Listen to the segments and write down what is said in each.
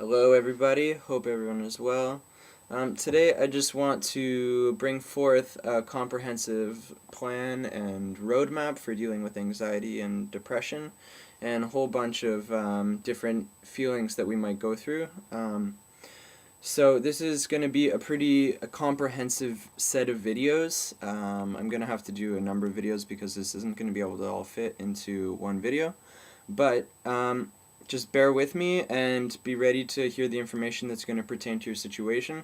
Hello everybody, hope everyone is well. Today I just want to bring forth a comprehensive plan and roadmap for dealing with anxiety and depression and a whole bunch of different feelings that we might go through. So this is going to be a comprehensive set of videos. I'm going to have to do a number of videos because this isn't going to be able to all fit into one video. But just bear with me and be ready to hear the information that's going to pertain to your situation.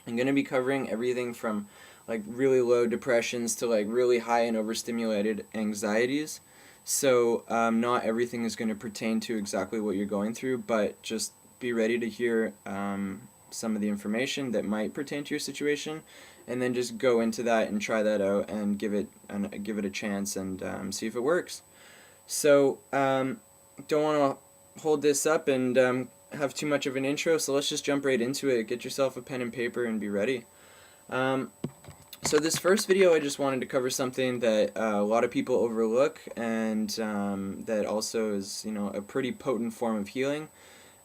I'm going to be covering everything from like really low depressions to like really high and overstimulated anxieties. So not everything is going to pertain to exactly what you're going through, but just be ready to hear some of the information that might pertain to your situation, and then just go into that and try that out and give it a chance and see if it works. So don't want to hold this up and have too much of an intro, so let's just jump right into it. Get yourself a pen and paper and be ready. So this first video I just wanted to cover something that a lot of people overlook, and that also is a pretty potent form of healing,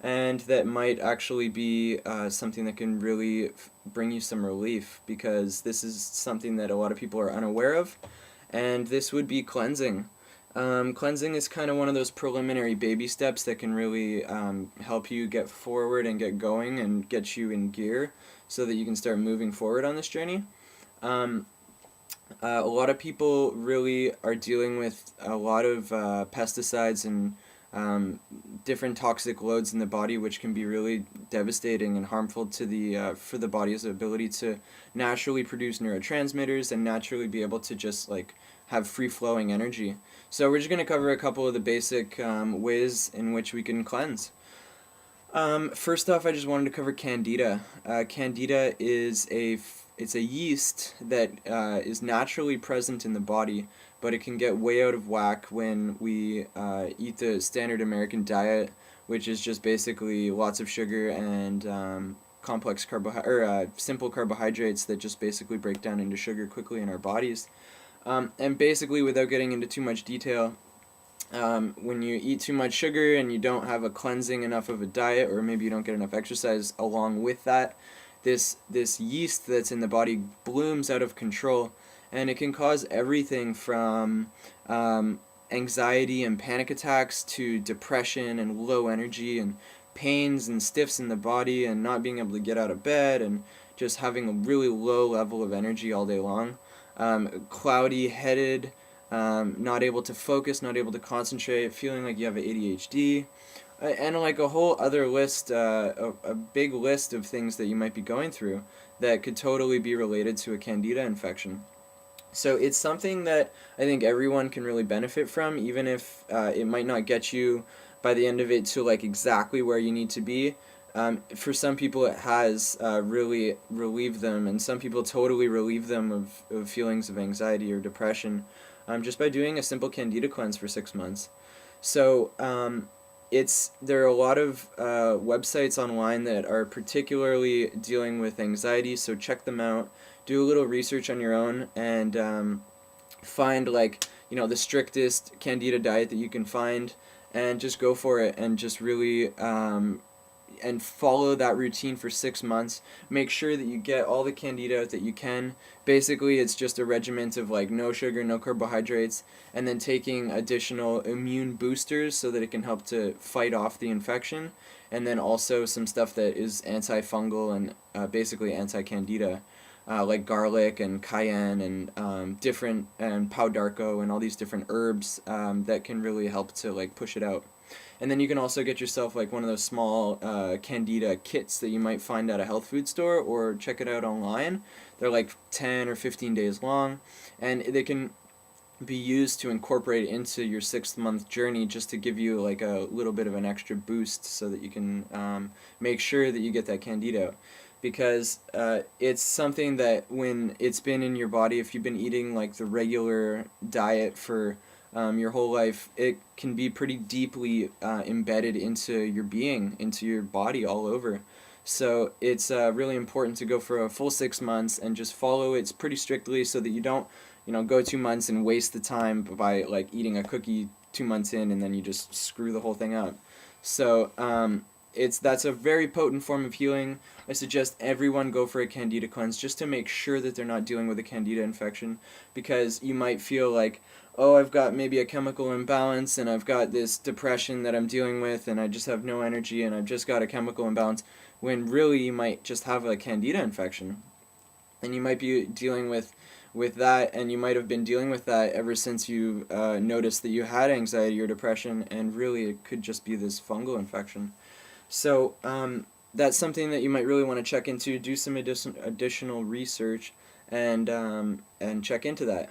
and that might actually be something that can really bring you some relief, because this is something that a lot of people are unaware of, and this would be cleansing. Cleansing is kind of one of those preliminary baby steps that can really help you get forward and get going and get you in gear so that you can start moving forward on this journey. A lot of people really are dealing with a lot of pesticides and different toxic loads in the body, which can be really devastating and harmful to the for the body's ability to naturally produce neurotransmitters and naturally be able to just like have free-flowing energy. So we're just going to cover a couple of the basic ways in which we can cleanse. First off, I just wanted to cover Candida. Candida is it's a yeast that is naturally present in the body, but it can get way out of whack when we eat the standard American diet, which is just basically lots of sugar and complex simple carbohydrates that just basically break down into sugar quickly in our bodies. And basically, without getting into too much detail, when you eat too much sugar and you don't have a cleansing enough of a diet, or maybe you don't get enough exercise along with that, this yeast that's in the body blooms out of control, and it can cause everything from anxiety and panic attacks to depression and low energy and pains and stiffs in the body and not being able to get out of bed and just having a really low level of energy all day long. Cloudy headed, not able to focus, not able to concentrate, feeling like you have ADHD, and like a whole other list, a big list of things that you might be going through that could totally be related to a candida infection. So it's something that I think everyone can really benefit from, even if it might not get you by the end of it to like exactly where you need to be. For some people it has really relieved them, and some people totally relieve them of feelings of anxiety or depression just by doing a simple candida cleanse for 6 months. So there are a lot of websites online that are particularly dealing with anxiety, so check them out. Do a little research on your own and find like the strictest candida diet that you can find, and just go for it and just really and follow that routine for 6 months. Make sure that you get all the candida out that you can. Basically, it's just a regimen of like no sugar, no carbohydrates, and then taking additional immune boosters so that it can help to fight off the infection, and then also some stuff that is antifungal and basically anti-candida. Like garlic and cayenne and different and pau d'arco and all these different herbs that can really help to like push it out. And then you can also get yourself like one of those small candida kits that you might find at a health food store, or check it out online. They're like 10 or 15 days long, and they can be used to incorporate into your 6-month journey, just to give you like a little bit of an extra boost so that you can make sure that you get that candida. Because it's something that when it's been in your body, if you've been eating like the regular diet for your whole life, it can be pretty deeply embedded into your being, into your body all over. So it's really important to go for a full 6 months and just follow it pretty strictly, so that you don't go 2 months and waste the time by like eating a cookie 2 months in, and then you just screw the whole thing up. So that's a very potent form of healing. I suggest everyone go for a candida cleanse just to make sure that they're not dealing with a candida infection, because you might feel like, oh, I've got maybe a chemical imbalance and I've got this depression that I'm dealing with and I just have no energy and I've just got a chemical imbalance, when really you might just have a candida infection. And you might be dealing with that, and you might have been dealing with that ever since you noticed that you had anxiety or depression, and really it could just be this fungal infection. So that's something that you might really want to check into. Do some additional research and check into that.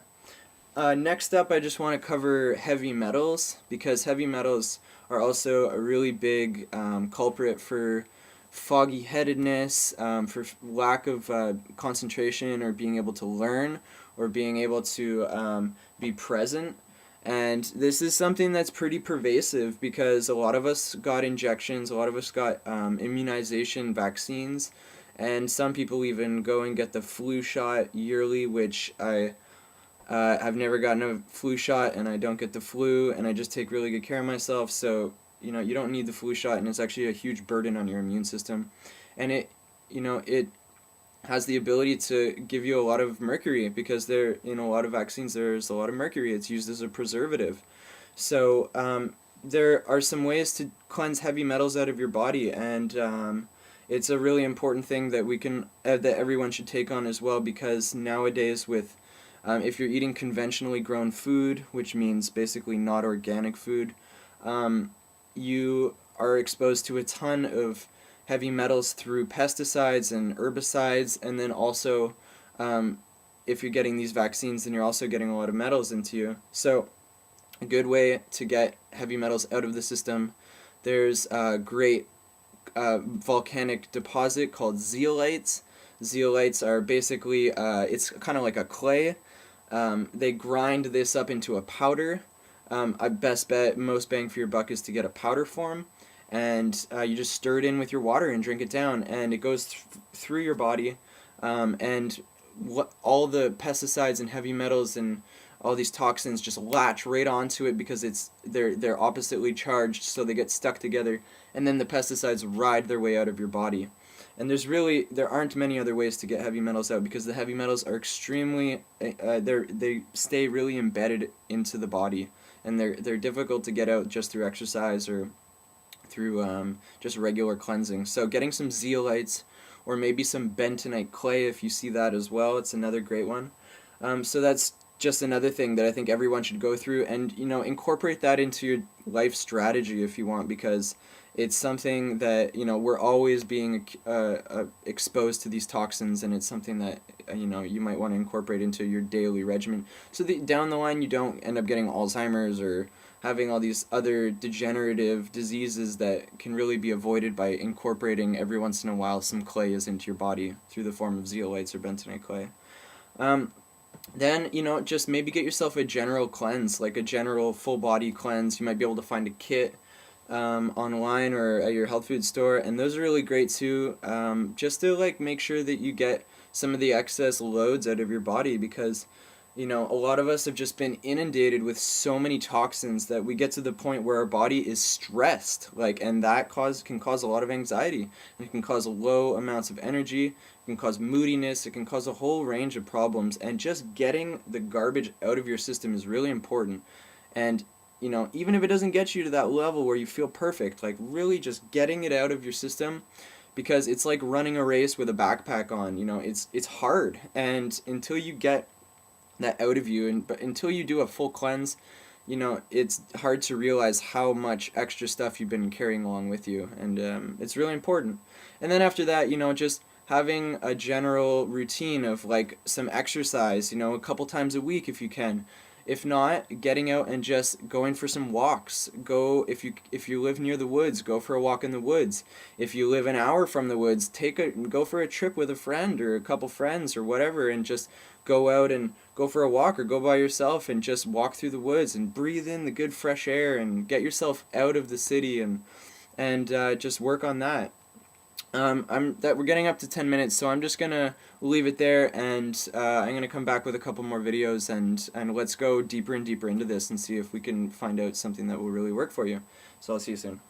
Next up, I just want to cover heavy metals, because heavy metals are also a really big culprit for foggy headedness, for lack of concentration or being able to learn or being able to be present. And this is something that's pretty pervasive, because a lot of us got injections, a lot of us got immunization vaccines, and some people even go and get the flu shot yearly, which I've never gotten a flu shot, and I don't get the flu, and I just take really good care of myself. So you don't need the flu shot, and it's actually a huge burden on your immune system, and it has the ability to give you a lot of mercury, because in a lot of vaccines there's a lot of mercury. It's used as a preservative. So there are some ways to cleanse heavy metals out of your body, and it's a really important thing that that everyone should take on as well, because nowadays with if you're eating conventionally grown food, which means basically not organic food, you are exposed to a ton of heavy metals through pesticides and herbicides, and then also if you're getting these vaccines, then you're also getting a lot of metals into you. So a good way to get heavy metals out of the system, there's a great volcanic deposit called zeolites. Zeolites are basically, it's kind of like a clay. They grind this up into a powder. I best bet most bang for your buck is to get a powder form, and you just stir it in with your water and drink it down, and it goes through your body, and all the pesticides and heavy metals and all these toxins just latch right onto it, because they're oppositely charged, so they get stuck together, and then the pesticides ride their way out of your body. And there aren't many other ways to get heavy metals out, because the heavy metals are extremely they stay really embedded into the body, and they're difficult to get out just through exercise or through just regular cleansing. So getting some zeolites, or maybe some bentonite clay if you see that as well, it's another great one. So that's just another thing that I think everyone should go through, and incorporate that into your life strategy if you want, because it's something that we're always being exposed to these toxins, and it's something that you might want to incorporate into your daily regimen, so that down the line you don't end up getting Alzheimer's or having all these other degenerative diseases that can really be avoided by incorporating every once in a while some clayes into your body through the form of zeolites or bentonite clay. Then just maybe get yourself a general cleanse, like a general full body cleanse. You might be able to find a kit online or at your health food store, and those are really great too, just to make sure that you get some of the excess loads out of your body, because a lot of us have just been inundated with so many toxins that we get to the point where our body is stressed, and that can cause a lot of anxiety, and it can cause low amounts of energy, it can cause moodiness, it can cause a whole range of problems, and just getting the garbage out of your system is really important. And even if it doesn't get you to that level where you feel perfect, really just getting it out of your system, because it's like running a race with a backpack on. It's hard, and until you get that out of you, but until you do a full cleanse, it's hard to realize how much extra stuff you've been carrying along with you, and it's really important. And then after that, just having a general routine of some exercise, a couple times a week if you can. If not, getting out and just going for some walks. If you live near the woods, go for a walk in the woods. If you live an hour from the woods, go for a trip with a friend or a couple friends or whatever, and just go out and go for a walk, or go by yourself and just walk through the woods and breathe in the good fresh air and get yourself out of the city, and just work on that. We're getting up to 10 minutes, so I'm just gonna leave it there, and I'm gonna come back with a couple more videos, and let's go deeper and deeper into this and see if we can find out something that will really work for you. So I'll see you soon.